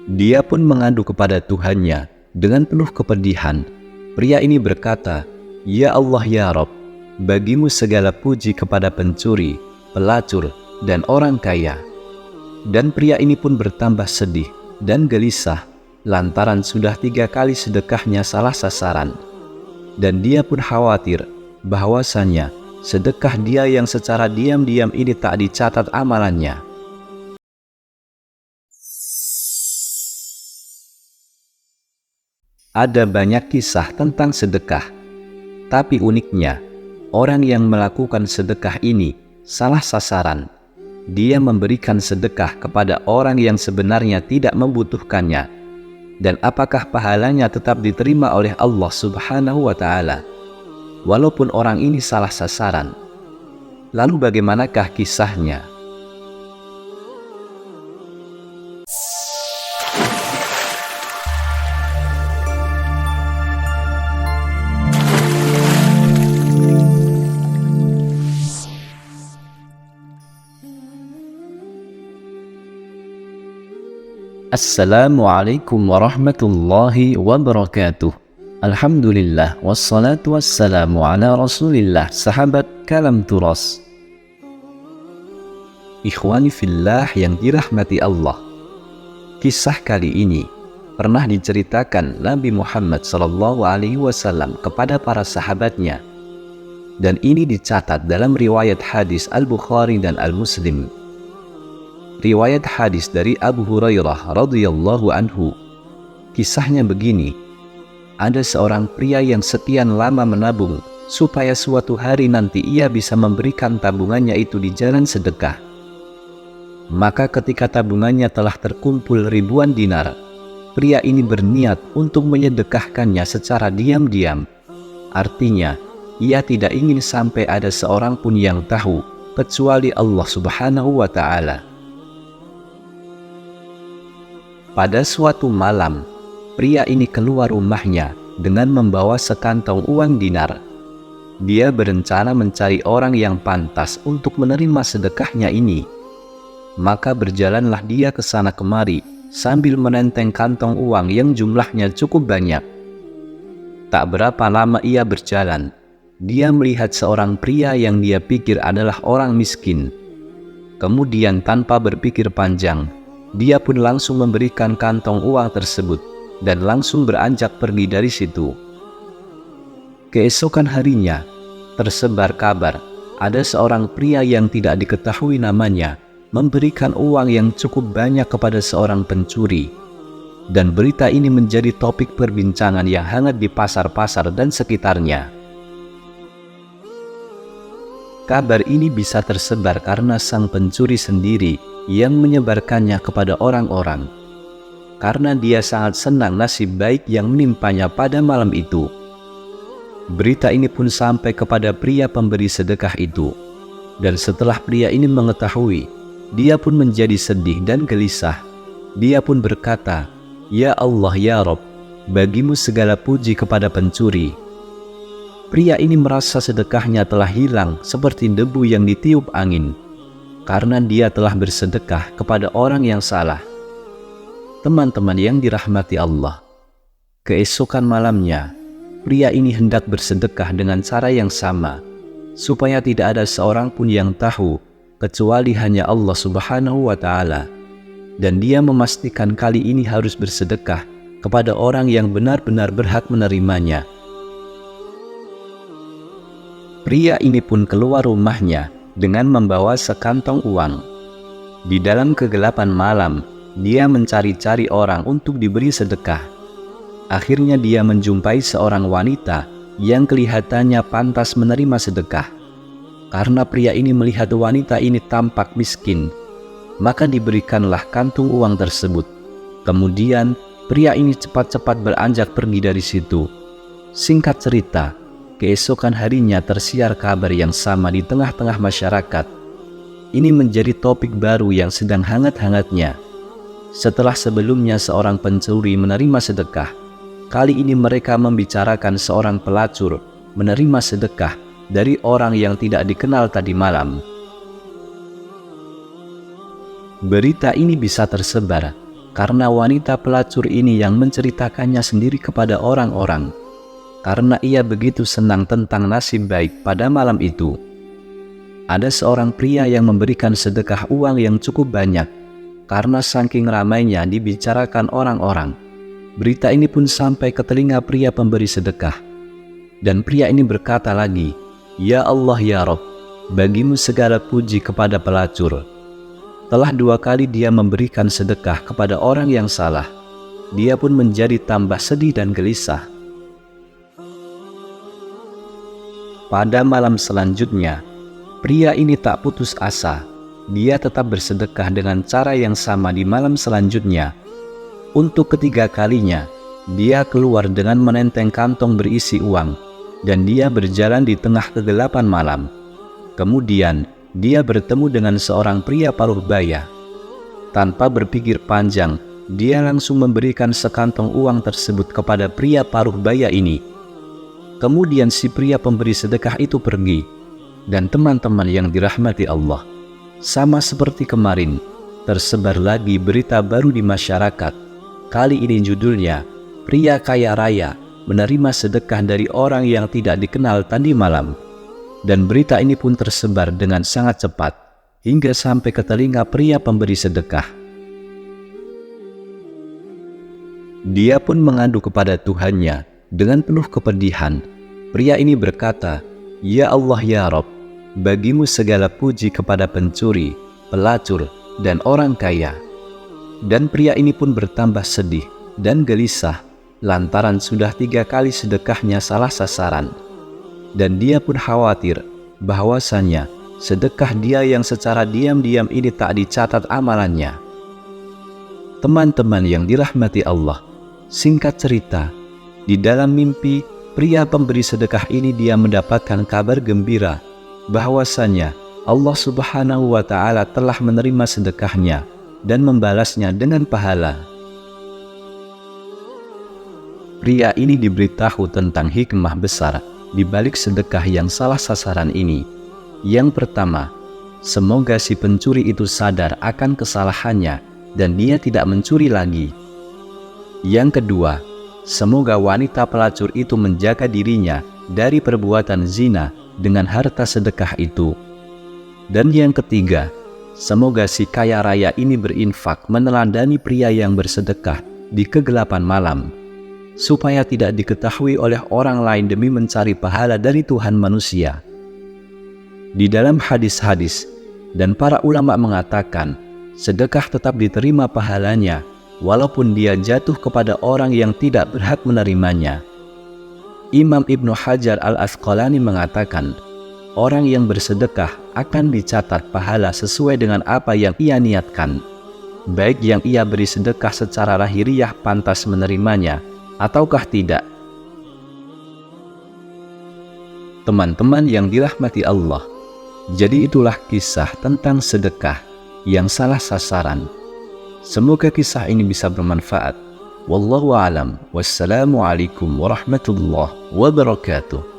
Dia pun mengadu kepada Tuhannya dengan penuh kepedihan. Pria ini berkata, "Ya Allah ya Rabb, bagimu segala puji kepada pencuri, pelacur, dan orang kaya." Dan pria ini pun bertambah sedih dan gelisah lantaran sudah 3 kali sedekahnya salah sasaran. Dan dia pun khawatir bahwasannya sedekah dia yang secara diam-diam ini tak dicatat amalannya. Ada banyak kisah tentang sedekah, tapi uniknya, orang yang melakukan sedekah ini salah sasaran. Dia memberikan sedekah kepada orang yang sebenarnya tidak membutuhkannya. Dan apakah pahalanya tetap diterima oleh Allah Subhanahu wa Ta'ala, walaupun orang ini salah sasaran? Lalu bagaimanakah kisahnya? Assalamualaikum warahmatullahi wabarakatuh. Alhamdulillah, wassalatu wassalamu ala rasulillah. Sahabat Kalam Turas, ikhwani fillah yang dirahmati Allah, kisah kali ini pernah diceritakan Nabi Muhammad SAW kepada para sahabatnya, dan ini dicatat dalam riwayat hadis Al-Bukhari dan Al-Muslim. Riwayat hadis dari Abu Hurairah radhiyallahu anhu. Kisahnya begini: ada seorang pria yang sekian lama menabung supaya suatu hari nanti ia bisa memberikan tabungannya itu di jalan sedekah. Maka ketika tabungannya telah terkumpul ribuan dinar, pria ini berniat untuk menyedekahkannya secara diam-diam. Artinya, ia tidak ingin sampai ada seorang pun yang tahu kecuali Allah Subhanahu wa Ta'ala. Pada suatu malam, pria ini keluar rumahnya dengan membawa sekantong uang dinar. Dia berencana mencari orang yang pantas untuk menerima sedekahnya ini. Maka berjalanlah dia ke sana kemari sambil menenteng kantong uang yang jumlahnya cukup banyak. Tak berapa lama ia berjalan, dia melihat seorang pria yang dia pikir adalah orang miskin. Kemudian tanpa berpikir panjang, dia pun langsung memberikan kantong uang tersebut dan langsung beranjak pergi dari situ. Keesokan harinya, tersebar kabar ada seorang pria yang tidak diketahui namanya memberikan uang yang cukup banyak kepada seorang pencuri. Dan berita ini menjadi topik perbincangan yang hangat di pasar-pasar dan sekitarnya. Kabar ini bisa tersebar karena sang pencuri sendiri yang menyebarkannya kepada orang-orang, karena dia sangat senang nasib baik yang menimpanya pada malam itu. Berita ini pun sampai kepada pria pemberi sedekah itu, dan setelah pria ini mengetahui, dia pun menjadi sedih dan gelisah. Dia pun berkata, "Ya Allah ya Rabb, bagimu segala puji kepada pencuri." Pria ini merasa sedekahnya telah hilang seperti debu yang ditiup angin, karena dia telah bersedekah kepada orang yang salah. Teman-teman yang dirahmati Allah, keesokan malamnya, pria ini hendak bersedekah dengan cara yang sama, supaya tidak ada seorang pun yang tahu, kecuali hanya Allah Subhanahu wa Ta'ala. Dan dia memastikan kali ini harus bersedekah kepada orang yang benar-benar berhak menerimanya. Pria ini pun keluar rumahnya dengan membawa sekantong uang. Di dalam kegelapan malam, dia mencari-cari orang untuk diberi sedekah. Akhirnya dia menjumpai seorang wanita yang kelihatannya pantas menerima sedekah. Karena pria ini melihat wanita ini tampak miskin, maka diberikanlah kantung uang tersebut. Kemudian pria ini cepat-cepat beranjak pergi dari situ. Singkat cerita, keesokan harinya tersiar kabar yang sama di tengah-tengah masyarakat. Ini menjadi topik baru yang sedang hangat-hangatnya. Setelah sebelumnya seorang pencuri menerima sedekah, kali ini mereka membicarakan seorang pelacur menerima sedekah dari orang yang tidak dikenal tadi malam. Berita ini bisa tersebar karena wanita pelacur ini yang menceritakannya sendiri kepada orang-orang, karena ia begitu senang tentang nasib baik pada malam itu. Ada seorang pria yang memberikan sedekah uang yang cukup banyak, karena saking ramainya dibicarakan orang-orang. Berita ini pun sampai ke telinga pria pemberi sedekah. Dan pria ini berkata lagi, "Ya Allah ya Rabb, bagimu segala puji kepada pelacur. Telah 2 kali dia memberikan sedekah kepada orang yang salah. Dia pun menjadi tambah sedih dan gelisah." Pada malam selanjutnya, pria ini tak putus asa. Dia tetap bersedekah dengan cara yang sama di malam selanjutnya. Untuk ketiga kalinya, dia keluar dengan menenteng kantong berisi uang, dan dia berjalan di tengah kegelapan malam. Kemudian, dia bertemu dengan seorang pria paruh baya. Tanpa berpikir panjang, dia langsung memberikan sekantong uang tersebut kepada pria paruh baya ini. Kemudian si pria pemberi sedekah itu pergi. Dan teman-teman yang dirahmati Allah, sama seperti kemarin, tersebar lagi berita baru di masyarakat. Kali ini judulnya, "Pria Kaya Raya Menerima Sedekah dari Orang yang Tidak Dikenal Tadi Malam." Dan berita ini pun tersebar dengan sangat cepat, hingga sampai ke telinga pria pemberi sedekah. Dia pun mengadu kepada Tuhannya dengan penuh kepedihan. Pria ini berkata, "Ya Allah ya Rabb, bagimu segala puji kepada pencuri, pelacur, dan orang kaya." Dan pria ini pun bertambah sedih dan gelisah lantaran sudah 3 kali sedekahnya salah sasaran. Dan dia pun khawatir bahwasannya sedekah dia yang secara diam-diam ini tak dicatat amalannya. Teman-teman yang dirahmati Allah, singkat cerita, di dalam mimpi pria pemberi sedekah ini dia mendapatkan kabar gembira bahwasannya Allah Subhanahu wa Ta'ala telah menerima sedekahnya dan membalasnya dengan pahala. Pria ini diberitahu tentang hikmah besar di balik sedekah yang salah sasaran ini. Yang pertama, semoga si pencuri itu sadar akan kesalahannya dan dia tidak mencuri lagi. Yang kedua, semoga wanita pelacur itu menjaga dirinya dari perbuatan zina dengan harta sedekah itu. Dan yang ketiga, semoga si kaya raya ini berinfak meneladani pria yang bersedekah di kegelapan malam, supaya tidak diketahui oleh orang lain demi mencari pahala dari Tuhan manusia. Di dalam hadis-hadis, dan para ulama mengatakan, sedekah tetap diterima pahalanya, walaupun dia jatuh kepada orang yang tidak berhak menerimanya. Imam Ibnu Hajar Al-Asqalani mengatakan, orang yang bersedekah akan dicatat pahala sesuai dengan apa yang ia niatkan, baik yang ia beri sedekah secara lahiriah pantas menerimanya, ataukah tidak. Teman-teman yang dirahmati Allah, jadi itulah kisah tentang sedekah yang salah sasaran. Semoga kisah ini bisa bermanfaat. Wallahu a'lam. Wassalamualaikum warahmatullahi wabarakatuh.